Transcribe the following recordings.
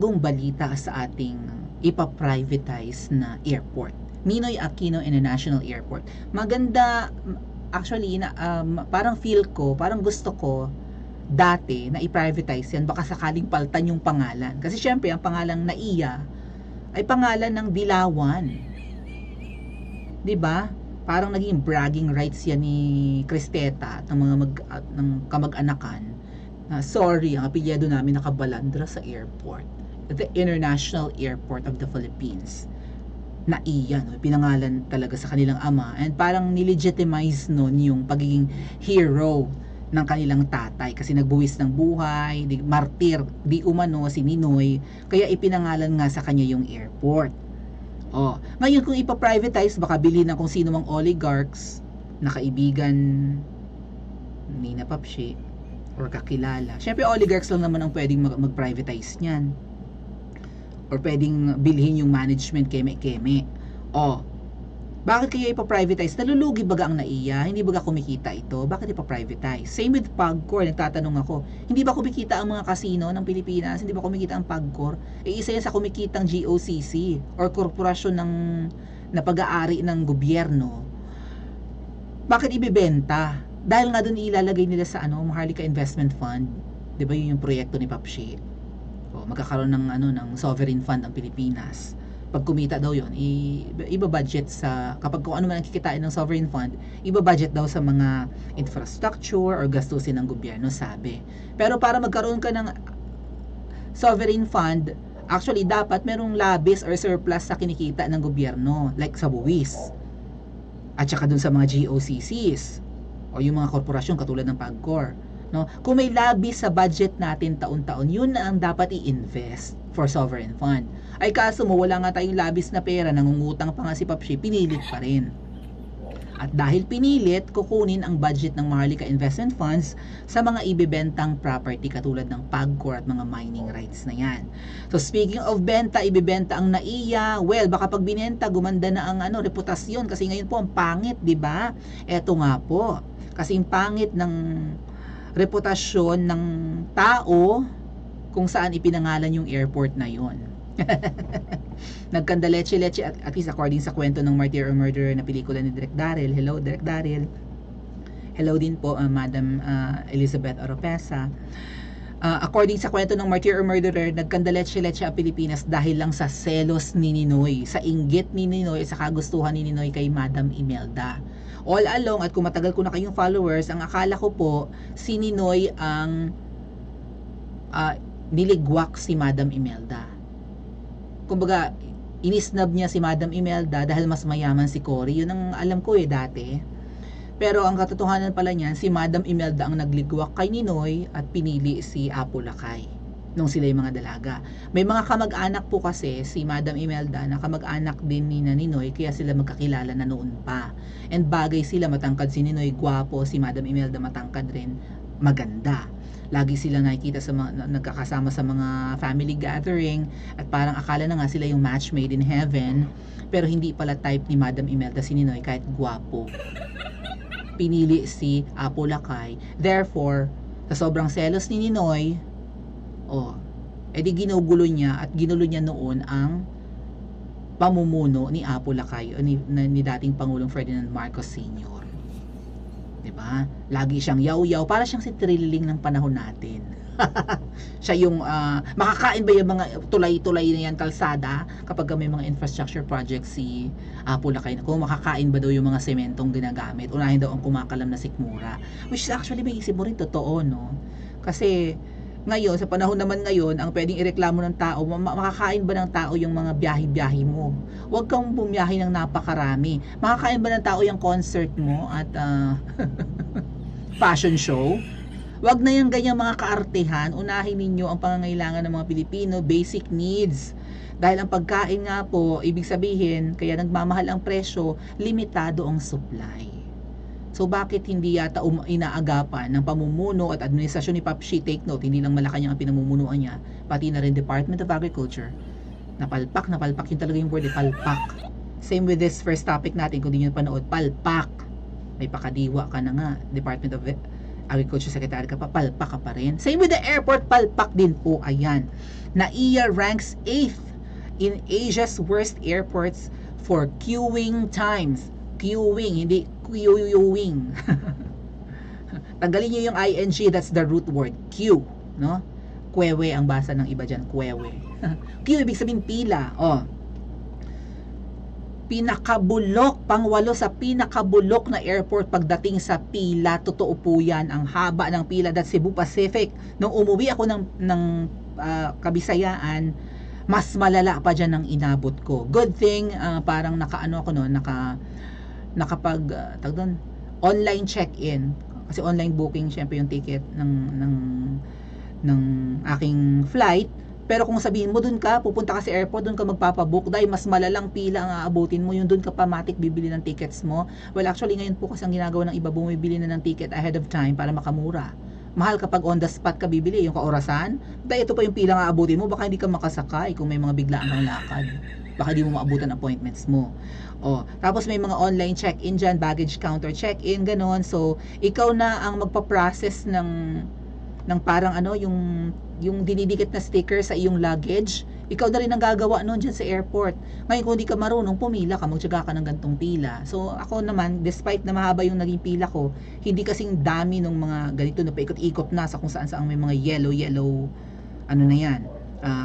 balita sa ating ipa-privatize na airport. Ninoy Aquino International Airport. Maganda, actually, parang feel ko, parang gusto ko, dati, na i-privatize yan, baka sakaling paltan yung pangalan. Kasi syempre, ang pangalang NAIA ay pangalan ng Dilawan. 'Di ba? Parang naging bragging rights yan ni Cristeta at ng mga ng kamag-anakan. Sorry, ang apelyido namin nakabalandra sa airport. The International Airport of the Philippines. NAIA, no? Pinangalan talaga sa kanilang ama. And parang nilegitimize nun yung pagiging hero ng kanilang tatay kasi nagbuwis ng buhay, martir, di umano si Ninoy, kaya ipinangalan nga sa kanya yung airport. Ngayon kung ipa-privatize, baka bilhin ng kung sino mang oligarchs na kaibigan ni na Papshi or kakilala. Syempre oligarchs lang naman ang pwedeng mag-privatize niyan. Or pwedeng bilhin yung management keme-keme. Bakit kaya ipa-privatize? Nalulugi baga ang NAIA? Hindi baga kumikita ito? Bakit ipa-privatize? Same with PAGCOR, nagtatanong ako. Hindi ba kumikita ang mga kasino ng Pilipinas? Hindi ba kumikita ang PAGCOR? Isa yan sa kumikitang GOCC or korporasyon na pag-aari ng gobyerno. Bakit ibebenta? Dahil nga doon ilalagay nila sa Maharlika Investment Fund. 'Di ba yun yung proyekto ni Papshi? Magkakaroon ng sovereign fund ang Pilipinas. Pag kumita daw yun, iba-budget kapag kung ano man ang kikitain ng sovereign fund, iba-budget daw sa mga infrastructure or gastusin ng gobyerno, sabi. Pero para magkaroon ka ng sovereign fund, actually dapat merong labis or surplus sa kinikita ng gobyerno, like sa buwis. At saka dun sa mga GOCCs o yung mga korporasyon katulad ng PAGCOR. No? Kung may labis sa budget natin taon-taon, yun na ang dapat i-invest for sovereign fund. Ay kaso mo, wala nga tayong labis na pera, nangungutang pa nga si Papshi, pinilit pa rin. At dahil pinilit, kukunin ang budget ng Maharlika Investment Funds sa mga ibebentang property katulad ng PAGCOR at mga mining rights na yan. So speaking of benta, ibebenta ang NAIA. Well, baka pag binenta, gumanda na ang reputasyon kasi ngayon po ang pangit, di ba? Eto nga po, kasi ang pangit ng reputasyon ng tao kung saan ipinangalan yung airport na yon. Nagkandaleche-leche at least according sa kwento ng Martyr or Murderer na pelikula ni Direk Daryl. Hello, Direk Daryl. Hello din po, Madam Elizabeth Oropesa. According sa kwento ng Martyr or Murderer, nagkandaleche-leche ang Pilipinas dahil lang sa selos ni Ninoy, sa inggit ni Ninoy, sa kagustuhan ni Ninoy kay Madam Imelda. All along, at kung matagal ko na kayong followers, ang akala ko po, si Ninoy ang niligwak si Madam Imelda. Kumbaga, inisnab niya si Madam Imelda dahil mas mayaman si Cory. Yun ang alam ko dati. Pero ang katotohanan pala niyan, si Madam Imelda ang nagligwak kay Ninoy at pinili si Apo Lakay nung sila yung mga dalaga. May mga kamag-anak po kasi si Madam Imelda na kamag-anak din ni Ninoy, kaya sila magkakilala na noon pa. And bagay sila, matangkad si Ninoy, gwapo, si Madam Imelda matangkad rin, maganda. Lagi sila nakikita sa nagkakasama sa mga family gathering at parang akala na nga sila yung match made in heaven, pero hindi pala type ni Madam Imelda si Ninoy kahit gwapo. Pinili si Apo Lakay. Therefore, sa sobrang selos ni Ninoy, edi ginugulo niya at ginulo niya noon ang pamumuno ni Apo Lakay o ni dating Pangulong Ferdinand Marcos Sr. Diba? Lagi siyang yaw-yaw, para siyang si Trilling ng panahon natin. Siya yung makakain ba yung mga tulay-tulay na yan kalsada kapag may mga infrastructure projects si Apo Lakay, kung makakain ba daw yung mga sementong ginagamit, unahin daw ang kumakalam na sikmura, which is actually may isip mo rin totoo, no? Kasi ngayon, sa panahon naman ngayon, ang pwedeng ireklamo ng tao, makakain ba ng tao yung mga biyahe-biyahe mo? Huwag kang bumiyahe ng napakarami. Makakain ba ng tao yung concert mo at fashion show? Huwag na yung ganyang mga kaartehan. Unahin ninyo ang pangangailangan ng mga Pilipino, basic needs. Dahil ang pagkain nga po, ibig sabihin, kaya nagmamahal ang presyo, limitado ang supply. So bakit hindi yata inaagapan ng pamumuno at administrasyon ni Papshi? Take note, hindi lang Malacanang ang pinamumunuan niya, pati na rin Department of Agriculture. Napalpak yun talaga yung word, palpak. Same with this first topic natin, kung di nyo panood, palpak. May pakadiwa ka na nga, Department of Agriculture Secretary ka pa, palpak ka pa rin. Same with the airport, palpak din po. Ayan. NAIA ranks 8th in Asia's worst airports for queuing times. Queuing, hindi queuing. Tanggalin niyo yung ing, that's the root word. Queue, no? Kwewe ang basa ng iba dyan, kwewe. Queue, ibig sabihin pila. Oh. Pinakabulok, pangwalo sa pinakabulok na airport pagdating sa pila. Totoo po yan, ang haba ng pila. That's Cebu Pacific. Nung umuwi ako ng Kabisayaan, mas malala pa dyan ang inabot ko. Good thing, parang nakaano ako noon, nakapag tag doon, online check-in. Kasi online booking syempre yung ticket ng aking flight. Pero kung sabihin mo dun ka, pupunta ka sa airport, dun ka magpapabook, dahil mas malalang pila ang aabutin mo, yung dun ka pa matik bibili ng tickets mo. Well, actually ngayon po kasi ang ginagawa ng iba, bumibili na ng ticket ahead of time para makamura. Mahal kapag on the spot ka bibili, yung kaorasan. Dahil ito pa yung pila ang aabutin mo, baka hindi ka makasakay kung may mga biglaan kang lakad. Baka hindi mo maabutan appointments mo. Oh, tapos may mga online check-in dyan, baggage counter check-in, ganon. So, ikaw na ang magpa-process ng parang ano, yung dinidikit na sticker sa iyong luggage. Ikaw na rin ang gagawa noon dyan sa airport. Ngayon, kung hindi ka marunong, pumila ka, magtyaga ka ng gantong pila. So, ako naman, despite na mahaba yung naging pila ko, hindi kasing dami ng mga ganito na paikot-ikot na sa kung saan-saan may mga yellow, ano na yan,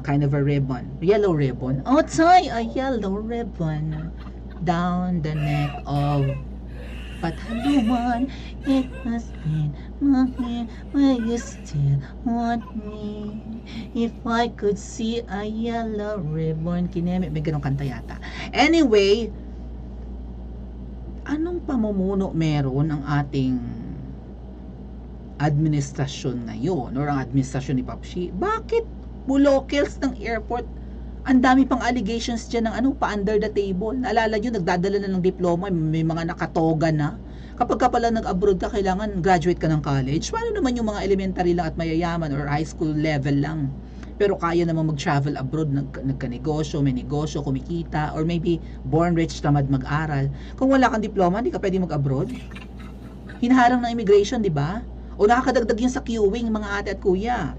kind of a ribbon. Yellow ribbon. Oh, tie a yellow ribbon down the neck of Pataluman. It has been nothing, will you still want me? If I could see a yellow ribbon. Kineme, may ganong kanta yata. Anyway, anong pamumuno meron ang ating administrasyon ngayon or ang administrasyon ni Papshi? Bakit bulokels ng airport? Ang dami pang allegations dyan ng pa under the table. Naalala nyo, nagdadala na ng diploma, may mga nakatoga na. Kapag ka pala nag-abroad ka, kailangan graduate ka ng college. Paano naman yung mga elementary lang at mayayaman or high school level lang? Pero kaya naman mag-travel abroad, nagka-negosyo, may negosyo, kumikita, or maybe born rich, tamad mag-aral. Kung wala kang diploma, hindi ka pwede mag-abroad. Hinaharang ng immigration, di ba? O nakakadagdag yun sa queuing, mga ate at kuya.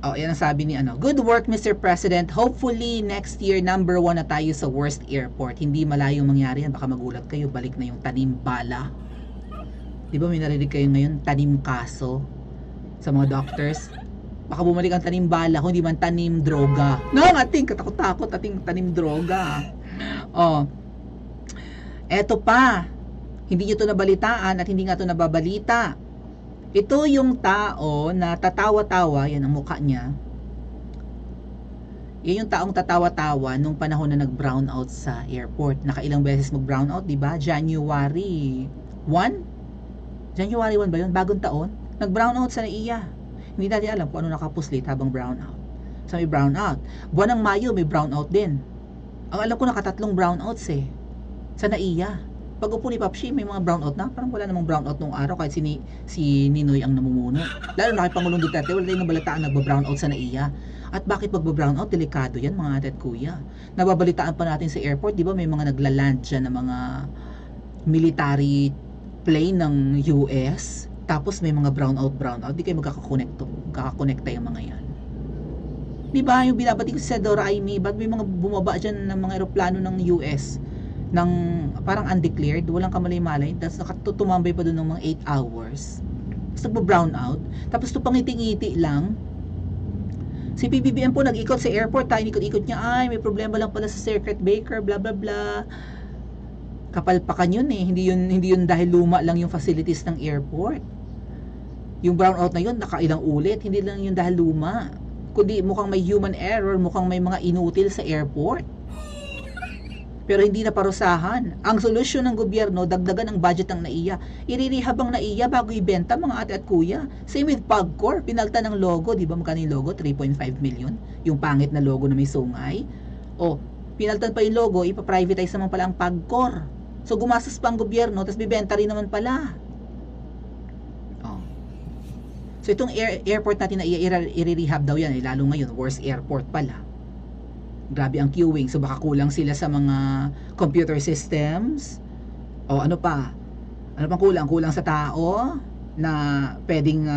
Yan ang sabi ni Good work, Mr. President. Hopefully, next year, number 1 na tayo sa worst airport. Hindi malayong mangyari yan. Baka magulat kayo. Balik na yung tanim bala. Di ba may narinig kayo ngayon? Tanim kaso sa mga doctors. Baka bumalik ang tanim bala kung hindi man tanim droga. No, ating katakot-takot. Ating tanim droga. Eto pa. Hindi nyo to nabalitaan at hindi nga to nababalita. Ito yung tao na tatawa-tawa, yan ang mukha niya. Yan yung taong tatawa-tawa nung panahon na nag-brown out sa airport. Nakailang beses mag-brown out, di ba? January 1? January 1 ba yun? Bagong taon? Nag-brown out sa NAIA. Hindi natin alam kung ano nakapuslit habang brown out. So may brown out. Buwan ng Mayo may brown out din. Ang alam ko nakatatlong brown outs sa NAIA. Pag upo ni Papshi, may mga brownout na. Parang wala namang brownout nung araw kahit si Ninoy ang namumuno. Lalo na kay Pangulong Duterte, wala tayong nabalitaan nagba-brownout sa NAIA. At bakit magba-brownout? Delikado yan mga ate at kuya. Nababalitaan pa natin sa airport, di ba may mga nagla-land dyan ng mga military plane ng US. Tapos may mga brownout. Di kayo magkakakonekta yung mga yan. Di ba yung binabati ko si Sedora Aimee, ba't may mga bumaba dyan ng mga aeroplano ng US? Ng parang undeclared, walang kamalay-malay, tapos nakatutumambay pa doon ng mga 8 hours. Tapos nagpa-brown out, tapos to pangiti-ngiti lang. Si PBBM po nag-ikot sa airport, ikot-ikot niya, ay may problema lang pala sa circuit breaker, bla bla bla. Kapalpakan yun hindi yun dahil luma lang yung facilities ng airport. Yung brown out na yun, nakailang ulit, hindi lang yun dahil luma. Kundi mukhang may human error, mukhang may mga inutil sa airport. Pero hindi na parusahan. Ang solusyon ng gobyerno, dagdagan ang budget ng NAIA. Irirehab ang NAIA bago ibenta, mga ate at kuya. Same with PAGCOR, pinalta ng logo, di ba magkano yung logo? 3.5 million. Yung pangit na logo na may sungay. Pinaltan pa yung logo, ipaprivatize naman pala ang PAGCOR. So gumastos pa ang gobyerno, tapos bibenta rin naman pala. So itong airport natin na i-rehab daw yan, lalo ngayon, worst airport pala. Grabe ang queuing. So baka kulang sila sa mga computer systems. Ano pa? Ano pang kulang? Kulang sa tao na pwedeng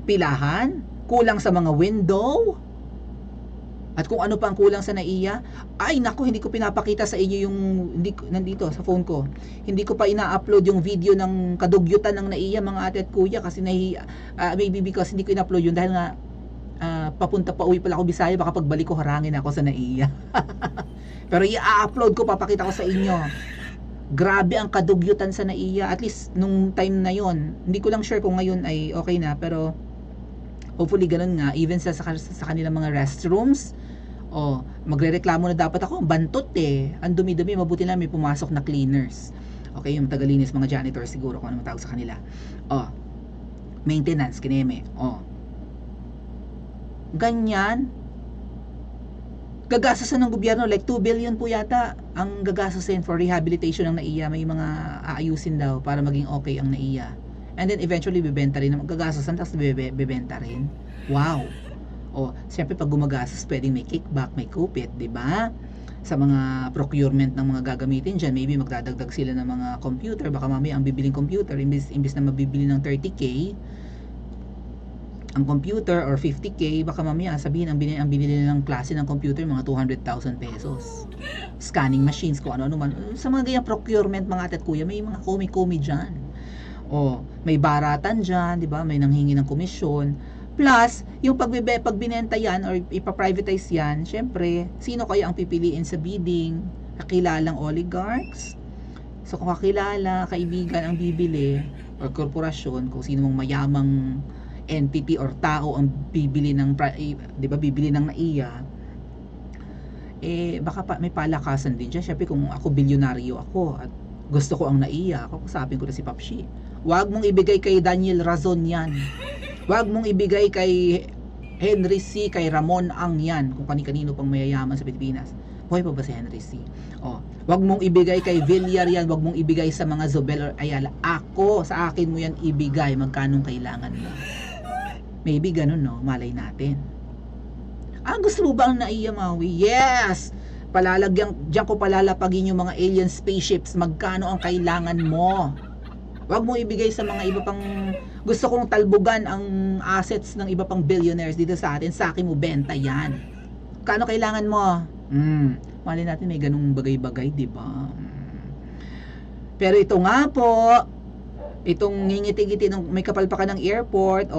pilahan, kulang sa mga window, at kung ano pa ang kulang sa NAIA. Ay naku, hindi ko pinapakita sa inyo yung, hindi nandito sa phone ko. Hindi ko pa ina-upload yung video ng kadugyutan ng NAIA, mga ate at kuya, kasi maybe because hindi ko ina-upload yun dahil nga papunta pa uwi pala ako Bisaya, baka pagbalik ko harangin ako sa NAIA. Pero i-upload ko, papakita ko sa inyo. Grabe ang kadugyutan sa NAIA, at least nung time na yon. Hindi ko lang sure kung ngayon ay okay na, pero hopefully ganun nga, even sa kanilang mga restrooms. Magrereklamo na dapat ako, bantot ang dumi-dumi, mabuti lang may pumasok na cleaners. Okay, yung tagalinis, mga janitor siguro kung ano matawag sa kanila. Maintenance, kineme. Ganyan, gagastusin ng gobyerno, like 2 billion po yata ang gagastusin for rehabilitation ng NAIA. May mga aayusin daw para maging okay ang NAIA. And then eventually bibenta rin, gagastusin tapos bibenta rin. Wow. Siyempre pag gumagastos, pwedeng may kickback, may kupit, di ba? Sa mga procurement ng mga gagamitin dyan, maybe magdadagdag sila ng mga computer. Baka mamaya ang bibiling computer, imbis na mabibili ng 30K ang computer or 50K, baka mamaya sabihin ang binili ng klase ng computer mga 200,000 pesos. Scanning machines, kung ano-ano man. Sa mga ganyang procurement, mga ate at kuya, may mga komi-komi dyan. May baratan dyan, di ba? May nanghingi ng komisyon. Plus, yung pag binenta yan or ipa-privatize yan, syempre, sino kaya ang pipiliin sa bidding? Kakilalang oligarchs? So kung kakilala, kaibigan ang bibili, or korporasyon, kung sino mong mayamang entity or tao ang bibili ng, di ba, bibili ng NAIA, baka may palakasan din dyan. Syempre kung ako bilyonaryo ako at gusto ko ang NAIA, sabi ko na si Papshi, wag mong ibigay kay Daniel Razon yan, wag mong ibigay kay Henry C, kay Ramon Ang yan, kung kani-kanino pang mayayaman sa Pilipinas. Buhay pa ba si Henry C? Wag mong ibigay kay Villar yan, wag mong ibigay sa mga Zobel or Ayala. Sa akin mo yan ibigay, magkanong kailangan mo. Maybe ganun, no? Malay natin. Gusto mo ba ang NAIA, Maui? Yes! Diyan ko palalapagin yung mga alien spaceships. Magkano ang kailangan mo? Huwag mo ibigay sa mga iba pang, gusto kong talbugan ang assets ng iba pang billionaires dito sa atin. Sa akin mo, benta yan. Kano kailangan mo? Malay natin may ganung bagay-bagay, di ba? Pero ito nga po, itong ngingiti-ngiti ng may kapalpakan ng airport,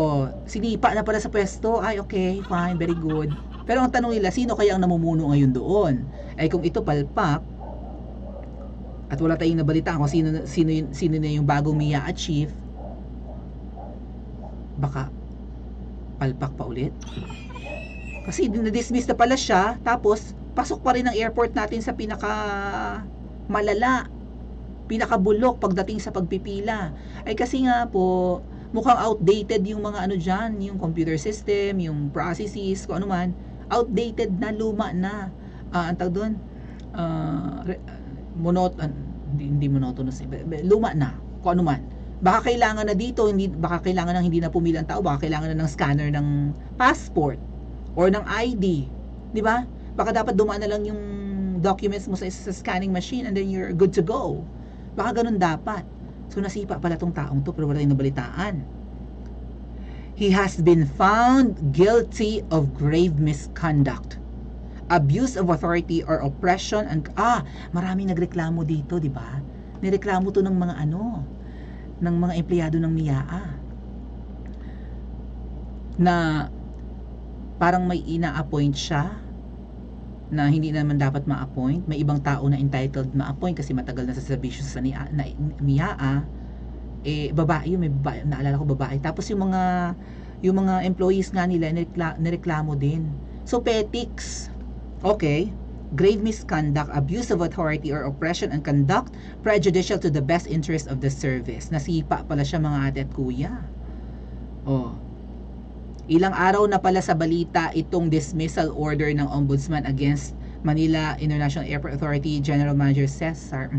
sinipa na pala sa pwesto. Ay, okay, fine, very good. Pero ang tanong nila, sino kaya ang namumuno ngayon doon? Kung ito palpak, at wala tayong nabalitaan kung sino na yung bagong MIA chief, baka palpak pa ulit. Kasi na-dismiss na pala siya, tapos pasok pa rin ang airport natin sa pinakabulok pagdating sa pagpipila. Kasi nga po, mukhang outdated yung mga dyan, yung computer system, yung processes, kung ano man, outdated na, luma na. Ang tawag doon, hindi monotonous, luma na, kung ano man. Baka kailangan na dito, baka kailangan ng hindi na pumila ang tao, baka kailangan na ng scanner ng passport or ng ID, di ba? Baka dapat dumaan na lang yung documents mo sa scanning machine and then you're good to go. Baka ganun dapat. So nasipa pala tong taong to, pero wala tayong nabalitaan. He has been found guilty of grave misconduct, abuse of authority or oppression, and maraming nagreklamo dito, di ba? Nireklamo to ng mga ng mga empleyado ng MIAA na parang may ina-appoint siya na hindi naman dapat ma-appoint. May ibang tao na entitled ma-appoint kasi matagal na sa serbisyo sa MIAA. Babae yun, may babae, naalala ko babae. Tapos yung mga employees nga nila nireklamo din. So petics, okay, grave misconduct, abuse of authority or oppression, and conduct prejudicial to the best interest of the service. Nasipa pala siya, mga ate at kuya. Ilang araw na pala sa balita itong dismissal order ng Ombudsman against Manila International Airport Authority General Manager Cesar.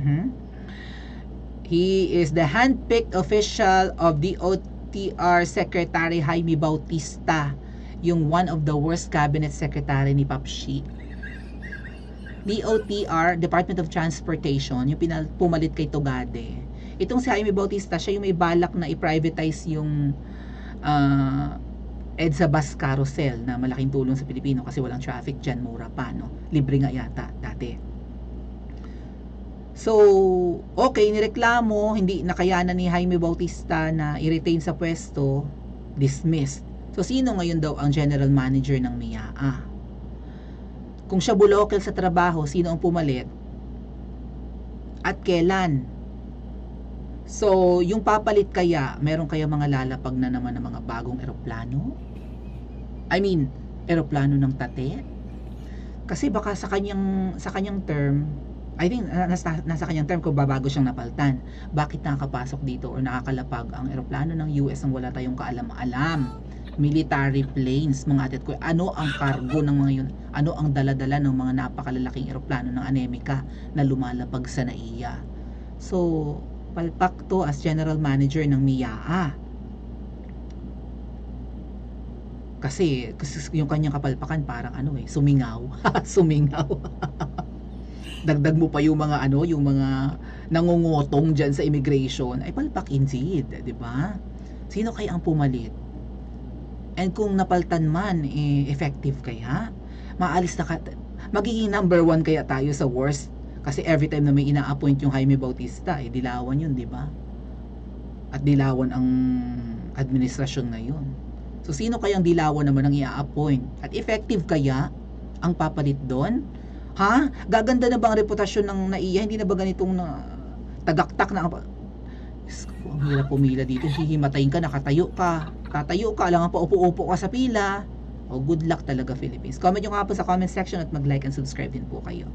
He is the handpicked official of DOTR Secretary Jaime Bautista, yung one of the worst cabinet secretary ni Papshi. DOTR, Department of Transportation, yung pumalit kay Togade. Itong si Jaime Bautista, siya yung may balak na i-privatize yung EDSA bus carousel na malaking tulong sa Pilipino kasi walang traffic dyan, mura pa, no? Libre nga yata dati. So, okay, nireklamo, hindi nakayanan ni Jaime Bautista na i-retain sa pwesto, dismissed. So, sino ngayon daw ang general manager ng MIAA? Kung siya bulokel sa trabaho, sino ang pumalit? At kailan? So, yung papalit kaya, meron kaya mga lalapag na naman ng mga bagong eroplano? I mean, eroplano ng tate? Kasi baka sa kanyang term, I think nasa kanyang term kung babago siyang napaltan. Bakit nakakapasok dito or nakakalapag ang eroplano ng US nang wala tayong kaalam-alam? Military planes, mga atit ko. Ano ang cargo ng mga yun? Ano ang dala-dala ng mga napakalalaking eroplano ng Anemika na lumalapag sa NAIA? So, palpak to as general manager ng MIAA. Kasi yung kanyang kapalpakan parang sumingaw. Sumingaw. Dagdag mo pa yung mga yung mga nangungutong diyan sa immigration, ay palpak indeed, 'di ba? Sino kaya ang pumalit? And kung napaltan man, effective kaya? Maalis na magiging number 1 kaya tayo sa worst? Kasi every time na may ina-appoint yung Jaime Bautista, dilawan yun, di ba? At dilawan ang administrasyon ngayon. So, sino kayang dilawan naman ang i-appoint? At effective kaya ang papalit doon? Ha? Gaganda na ba ang reputasyon ng NAIA? Hindi na ba ganitong tagaktak na ang hirap pumila dito. Hihimatayin ka, nakatayo ka. Tatayo ka, alangan pa upo-upo ka sa pila. Good luck talaga, Philippines. Comment nyo nga po sa comment section at mag-like and subscribe din po kayo.